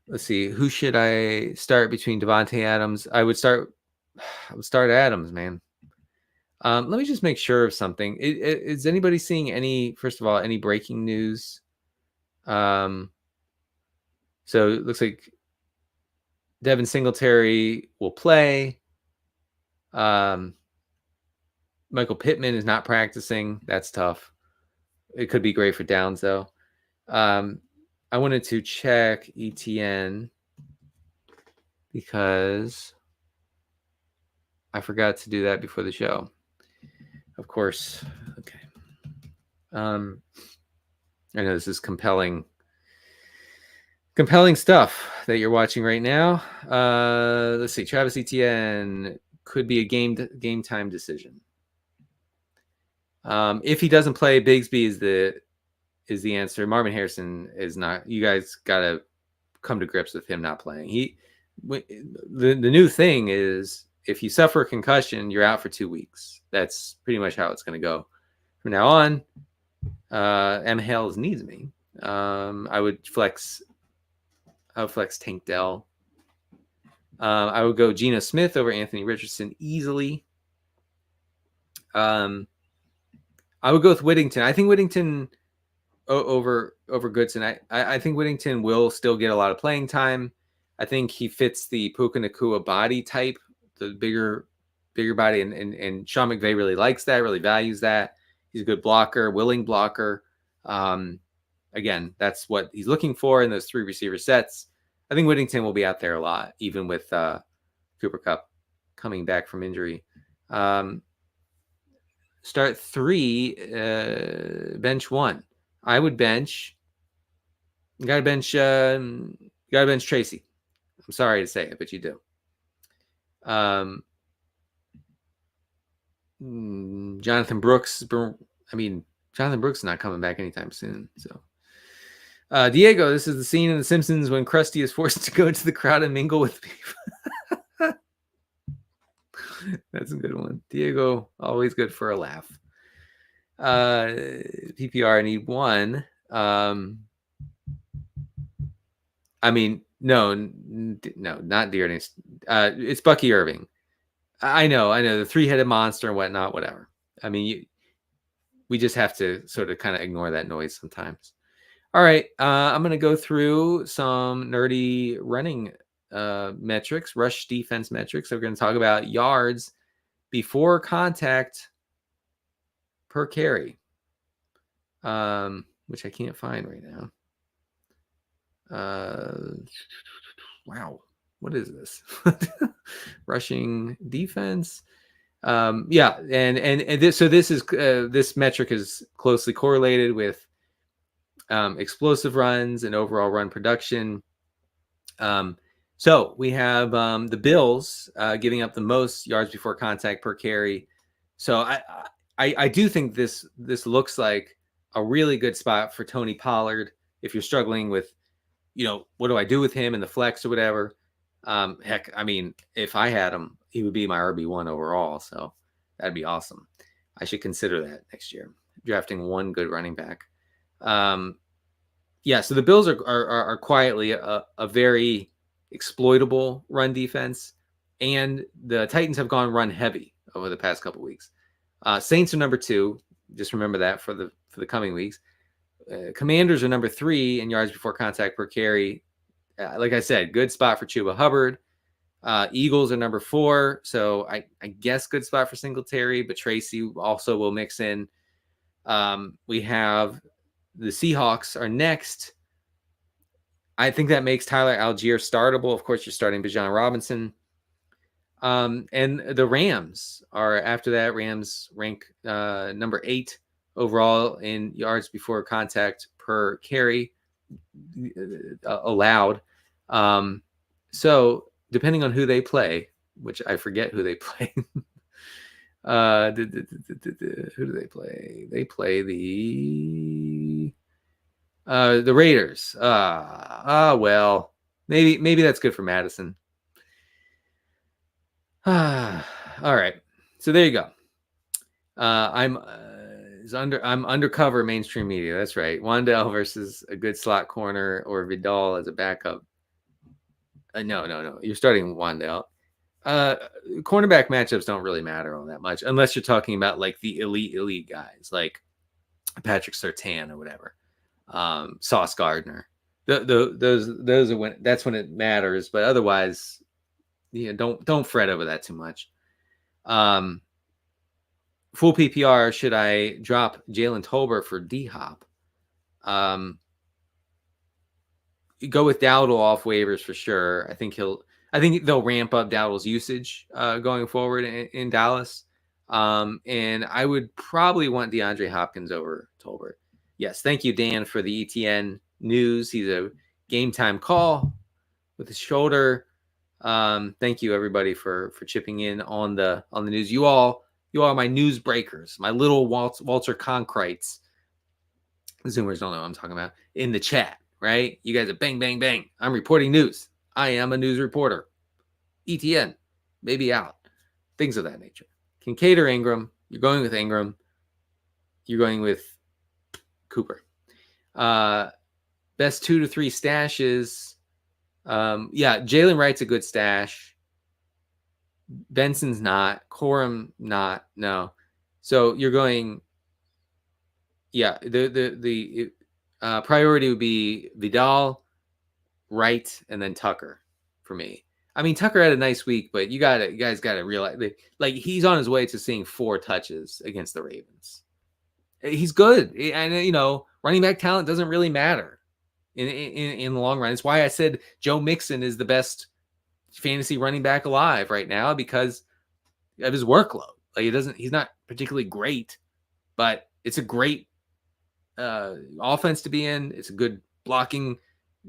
Let's see. Who should I start between Devontae Adams? I would start Adams, man. Let me just make sure of something. Is anybody seeing any breaking news? So it looks like Devin Singletary will play. Michael Pittman is not practicing. That's tough. It could be great for Downs, though. I wanted to check ETN because I forgot to do that before the show. Of course. Okay. I know this is compelling stuff that you're watching right now. Let's see. Travis Etienne could be a game time decision. If he doesn't play, Bigsby is the answer. Marvin Harrison is not. You guys gotta come to grips with him not playing. The new thing is, if you suffer a concussion, you're out for 2 weeks. That's pretty much how it's going to go from now on. M. Hales needs me. I would flex Tank Dell. I would go Geno Smith over Anthony Richardson easily. I would go with Whittington. I think Whittington over Goodson. I think Whittington will still get a lot of playing time. I think he fits the Puka Nacua body type, the bigger body, and Sean McVay really likes that, really values that. He's a good blocker, willing blocker. Again, that's what he's looking for in those 3 receiver sets. I think Whittington will be out there a lot, even with Cooper Kupp coming back from injury. Start 3, bench 1. I would bench. You gotta bench Tracy. I'm sorry to say it, but you do. Jonathan Brooks. Jonathan Brooks is not coming back anytime soon. So, Diego, this is the scene in The Simpsons when Krusty is forced to go into the crowd and mingle with people. That's a good one. Diego, always good for a laugh. PPR, I need 1. No, not Dearden. It's Bucky Irving. I know, the 3-headed monster and whatnot, whatever. We just have to sort of kind of ignore that noise sometimes. All right, I'm going to go through some nerdy running metrics, rush defense metrics. So we're going to talk about yards before contact per carry, which I can't find right now. Wow. What is this? Rushing defense. Yeah, and this, so this is this metric is closely correlated with explosive runs and overall run production. So we have the Bills giving up the most yards before contact per carry. So I do think this looks like a really good spot for Tony Pollard if you're struggling with, what do I do with him in the flex or whatever. Heck, I mean, if I had him, he would be my RB1 overall. So that'd be awesome. I should consider that next year, drafting one good running back. Yeah, so the Bills are quietly a very exploitable run defense, and the Titans have gone run heavy over the past couple weeks. Saints are number 2. Just remember that for the coming weeks. Commanders are number 3 in yards before contact per carry. Like I said, good spot for Chuba Hubbard. Eagles are number 4, so I guess good spot for Singletary, but Tracy also will mix in. We have the Seahawks are next. I think that makes Tyler Algier startable. Of course, you're starting Bijan Robinson. And the Rams are after that. Rams rank number 8 overall in yards before contact per carry allowed. So depending on who they play, which I forget who they play. Who do they play? They play the Raiders. Well, maybe that's good for Madison. All right. So there you go. I'm undercover mainstream media. That's right. Wan'Dale versus a good slot corner or Vidal as a backup. No. You're starting Wan'Dale. Cornerback matchups don't really matter all that much unless you're talking about like the elite guys like Patrick Surtain or whatever. Sauce Gardner. Those are when that's when it matters. But otherwise, don't fret over that too much. Full PPR, should I drop Jalen Tolbert for D-Hop? Go with Dowdle off waivers for sure. I think they'll ramp up Dowdle's usage going forward in Dallas. And I would probably want DeAndre Hopkins over Tolbert. Yes, thank you, Dan, for the ETN news. He's a game time call with his shoulder. Thank you, everybody, for chipping in on the news. You all are my news breakers, my little Walter Concretes. The Zoomers don't know what I'm talking about in the chat, right? You guys are bang, bang, bang. I'm reporting news. I am a news reporter. ETN, maybe out. Things of that nature. Kincaid or Ingram? You're going with Ingram. You're going with Cooper. Best 2 to 3 stashes. Yeah, Jalen Wright's a good stash. Benson's not. Corum not. No. So you're going. Yeah, the priority would be Vidal, Wright, and then Tucker for me. I mean, Tucker had a nice week, but you guys got to realize like he's on his way to seeing 4 touches against the Ravens. He's good, and running back talent doesn't really matter in the long run. It's why I said Joe Mixon is the best fantasy running back alive right now because of his workload. Like he's not particularly great, but it's a great offense to be in. It's a good blocking,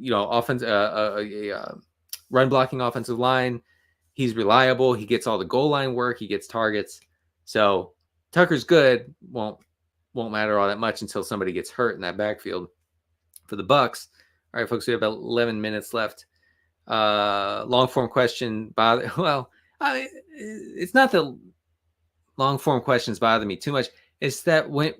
offense, run blocking offensive line. He's reliable. He gets all the goal line work. He gets targets. So Tucker's good. Won't matter all that much until somebody gets hurt in that backfield for the Bucks. All right, folks, we have about 11 minutes left. Long form question bother. Well, it's not that long form questions bother me too much. It's that when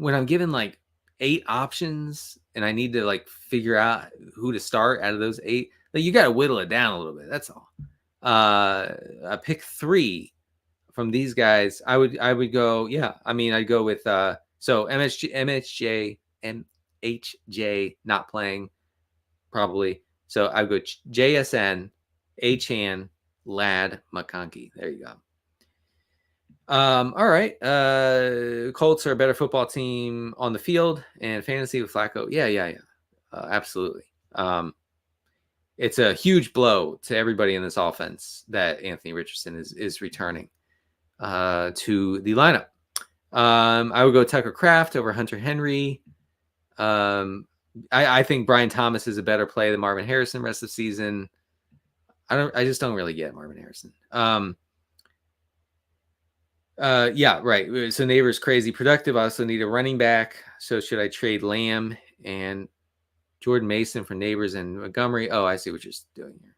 I'm given like 8 options and I need to like figure out who to start out of those 8, like you got to whittle it down a little bit. That's all. I pick 3 from these guys. I would go. Yeah, I mean, I'd go with so MHJ not playing probably. So I go JSN, Achan, Ladd, McConkey. There you go. All right. Colts are a better football team on the field and fantasy with Flacco. Yeah. Absolutely. it's a huge blow to everybody in this offense that Anthony Richardson is returning to the lineup. I would go Tucker Kraft over Hunter Henry. I think Brian Thomas is a better play than Marvin Harrison rest of the season. I just don't really get Marvin Harrison. Yeah, right. So Neighbors crazy productive. I also need a running back. So should I trade Lamb and Jordan Mason for Neighbors and Montgomery? Oh, I see what you're doing here.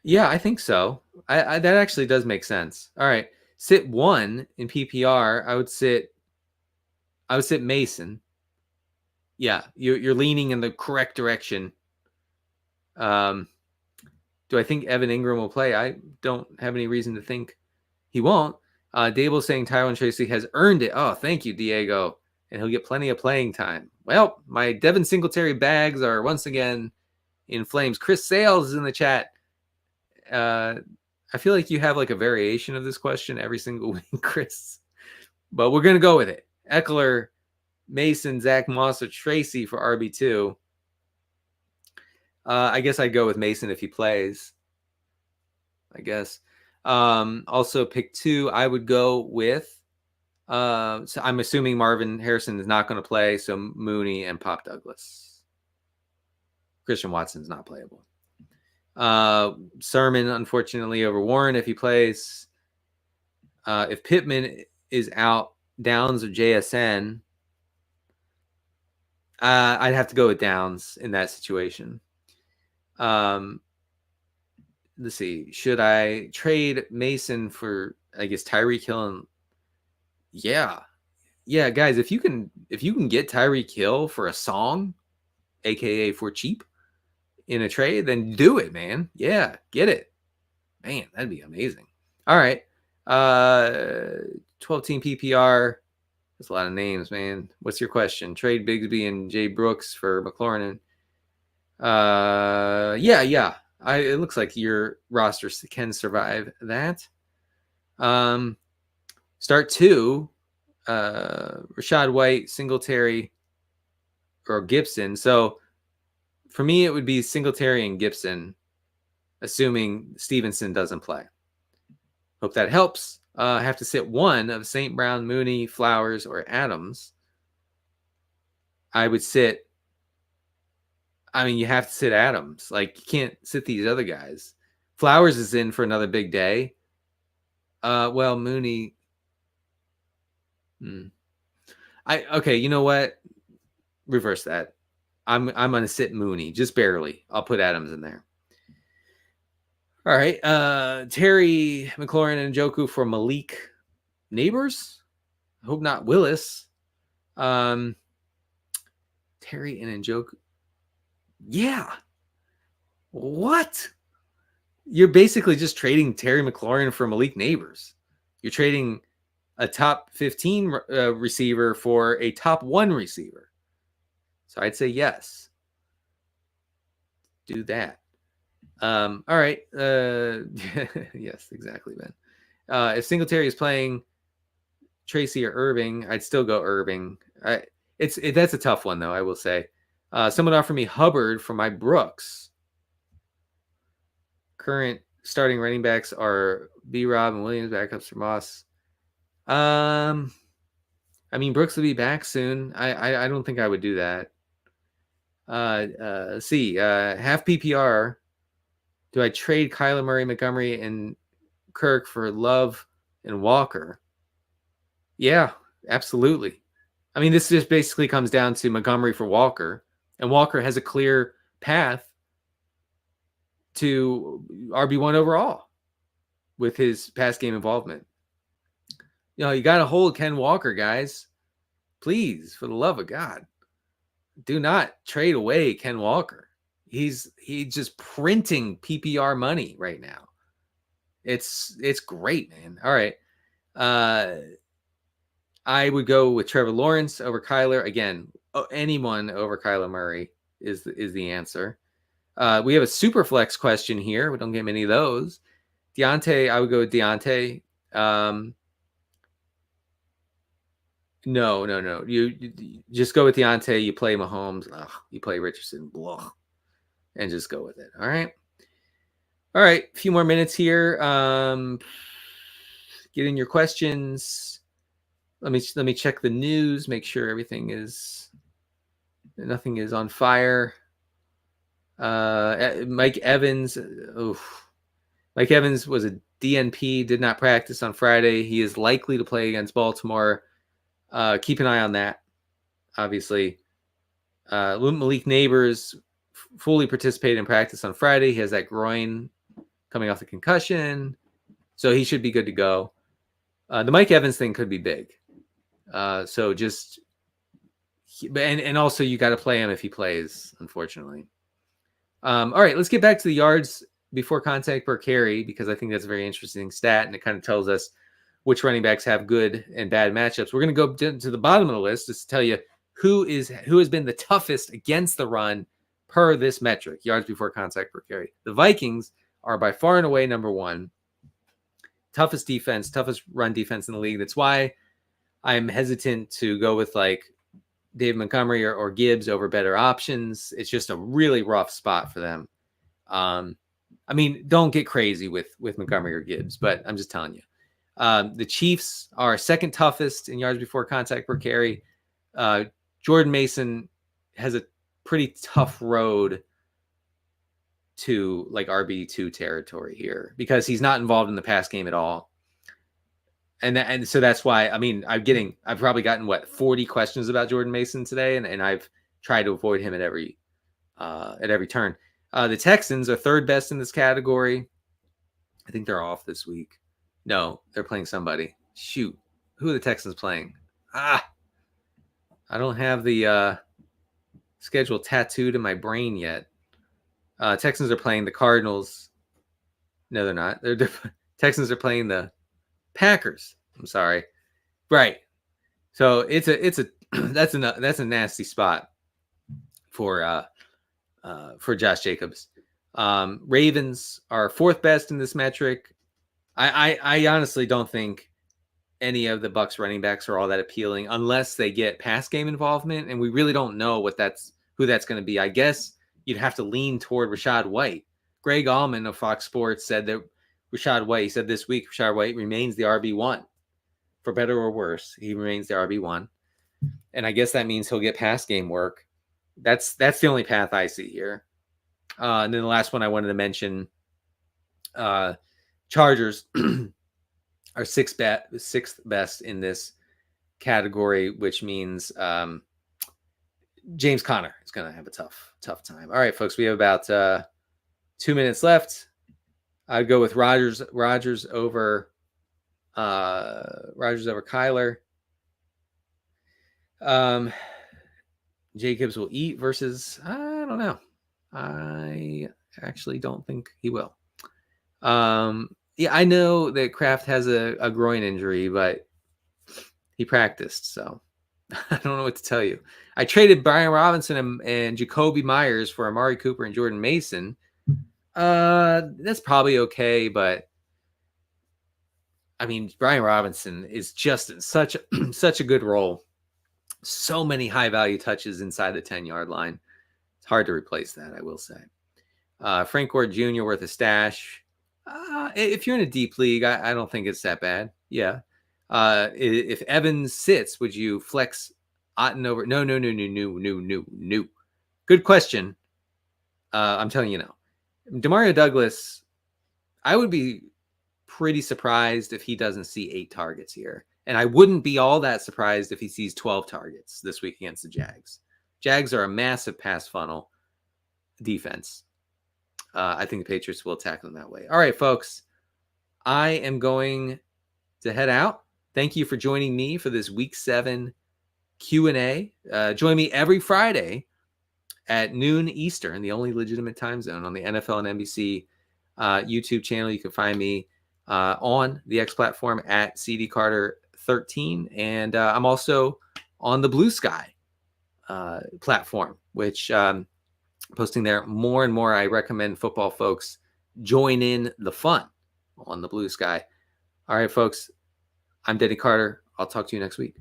Yeah, I think so. That actually does make sense. All right. Sit one in PPR. I would sit Mason. Yeah, you're leaning in the correct direction. Do I think Evan Ingram will play? I don't have any reason to think he won't. Dable saying Tyrone Tracy has earned it. Oh, thank you, Diego. And he'll get plenty of playing time. Well, my Devin Singletary bags are once again in flames. Chris Sales is in the chat. I feel like you have like a variation of this question every single week, Chris. But we're going to go with it. Eckler, Mason, Zach Moss, or Tracy for RB2. I guess I'd go with Mason if he plays. I guess. Also, pick 2, I would go with. So I'm assuming Marvin Harrison is not going to play. So Mooney and Pop Douglas. Christian Watson's not playable. Sermon, unfortunately, over Warren if he plays. If Pittman is out, Downs or JSN, I'd have to go with Downs in that situation. Let's see. Should I trade Mason for, I guess, Tyreek Hill? And yeah, guys, if you can get Tyreek Hill for a song, aka for cheap, in a trade, then do it, man. Yeah, get it, man. That'd be amazing. All right, 12-team PPR. That's a lot of names, man. What's your question? Trade Bigsby and Jay Brooks for McLaurin. Yeah. It looks like your roster can survive that. Start 2. Rashad White, Singletary, or Gibson. So for me, it would be Singletary and Gibson, assuming Stevenson doesn't play. Hope that helps. I have to sit one of St. Brown, Mooney, Flowers, or Adams. I would sit. I mean, you have to sit Adams. Like, you can't sit these other guys. Flowers is in for another big day. Well, Mooney. Okay, you know what? Reverse that. I'm gonna sit Mooney just barely. I'll put Adams in there. All right. Terry, McLaurin, and Njoku for Malik. Neighbors? I hope not Willis. Terry and Njoku. Yeah. What? You're basically just trading Terry McLaurin for Malik Neighbors. You're trading a top 15 receiver for a top 1 receiver. So I'd say yes. Do that. All right. Yes, exactly, Ben. If Singletary is playing Tracy or Irving, I'd still go Irving. That's a tough one, though, I will say. Someone offered me Hubbard for my Brooks. Current starting running backs are B-Rob and Williams, backups for Moss. I mean, Brooks will be back soon. I don't think I would do that. Let's see. Half PPR. Do I trade Kyler Murray, Montgomery, and Kirk for Love and Walker? Yeah, absolutely. I mean, this just basically comes down to Montgomery for Walker, and Walker has a clear path to RB1 overall with his pass game involvement. You know, you got to hold Ken Walker, guys. Please, for the love of God, do not trade away Ken Walker. He's just printing PPR money right now. It's great, man. All right. I would go with Trevor Lawrence over Kyler. Again, anyone over Kyler Murray is the answer. We have a super flex question here. We don't get many of those. Deontay, I would go with Deontay. No. You just go with Deontay. You play Mahomes. You play Richardson. Blah, and just go with it. All right. All right. A few more minutes here. Get in your questions. Let me check the news. Make sure nothing is on fire. Mike Evans. Mike Evans was a DNP. Did not practice on Friday. He is likely to play against Baltimore. Keep an eye on that. Obviously, Malik Neighbors fully participated in practice on Friday. He has that groin coming off the concussion, so he should be good to go. The Mike Evans thing could be big. So just, and also you got to play him if he plays, unfortunately. All right, let's get back to the yards before contact per carry, because I think that's a very interesting stat, and it kind of tells us which running backs have good and bad matchups. We're going to go to the bottom of the list just to tell you who has been the toughest against the run per this metric, yards before contact per carry. The Vikings are by far and away number one. Toughest defense, toughest run defense in the league. That's why I'm hesitant to go with like Dave Montgomery or Gibbs over better options. It's just a really rough spot for them. I mean, don't get crazy with Montgomery or Gibbs, but I'm just telling you. The Chiefs are second toughest in yards before contact per carry. Jordan Mason has a pretty tough road to like RB2 territory here because he's not involved in the pass game at all. And so that's why, I mean, I've probably gotten 40 questions about Jordan Mason today, and I've tried to avoid him at every turn. The Texans are third best in this category. I think they're off this week. No, they're playing somebody. Shoot. Who are the Texans playing? I don't have the schedule tattooed in my brain yet. Texans are playing the Cardinals. No, they're not. Texans are playing the Packers. I'm sorry. Right. So it's a that's a nasty spot for Josh Jacobs. Ravens are fourth best in this metric. I honestly don't think any of the Bucs running backs are all that appealing unless they get pass game involvement, and we really don't know who that's going to be. I guess you'd have to lean toward Rachaad White. Greg Allman of Fox Sports said that he said this week Rachaad White remains the RB1. For better or worse, he remains the RB1. And I guess that means he'll get pass game work. That's the only path I see here. And then the last one I wanted to mention, Chargers are sixth best in this category, which means James Conner is going to have a tough time. All right, folks, we have about 2 minutes left. I'd go with Rodgers over Kyler. Jacobs will eat versus, I don't know. I actually don't think he will. Yeah, I know that Kraft has a groin injury, but he practiced, so I don't know what to tell you. I traded Brian Robinson and Jacoby Myers for Amari Cooper and Jordan Mason. That's probably okay, but I mean, Brian Robinson is just in such a good role. So many high value touches inside the 10-yard line. It's hard to replace that, I will say. Frank Gore Jr. worth a stash. If you're in a deep league, I don't think it's that bad. Yeah. If Evans sits, would you flex Otten over? No. Good question. I'm telling you no. Demario Douglas, I would be pretty surprised if he doesn't see 8 targets here. And I wouldn't be all that surprised if he sees 12 targets this week against the Jags. Jags are a massive pass funnel defense. I think the Patriots will attack them that way. All right, folks. I am going to head out. Thank you for joining me for this Week 7 Q&A. Join me every Friday at noon Eastern, the only legitimate time zone, on the NFL and NBC YouTube channel. You can find me on the X platform at CDCarter13. And I'm also on the Blue Sky platform, which posting there more and more. I recommend football folks join in the fun on the Blue Sky. All right, folks, I'm Denny Carter. I'll talk to you next week.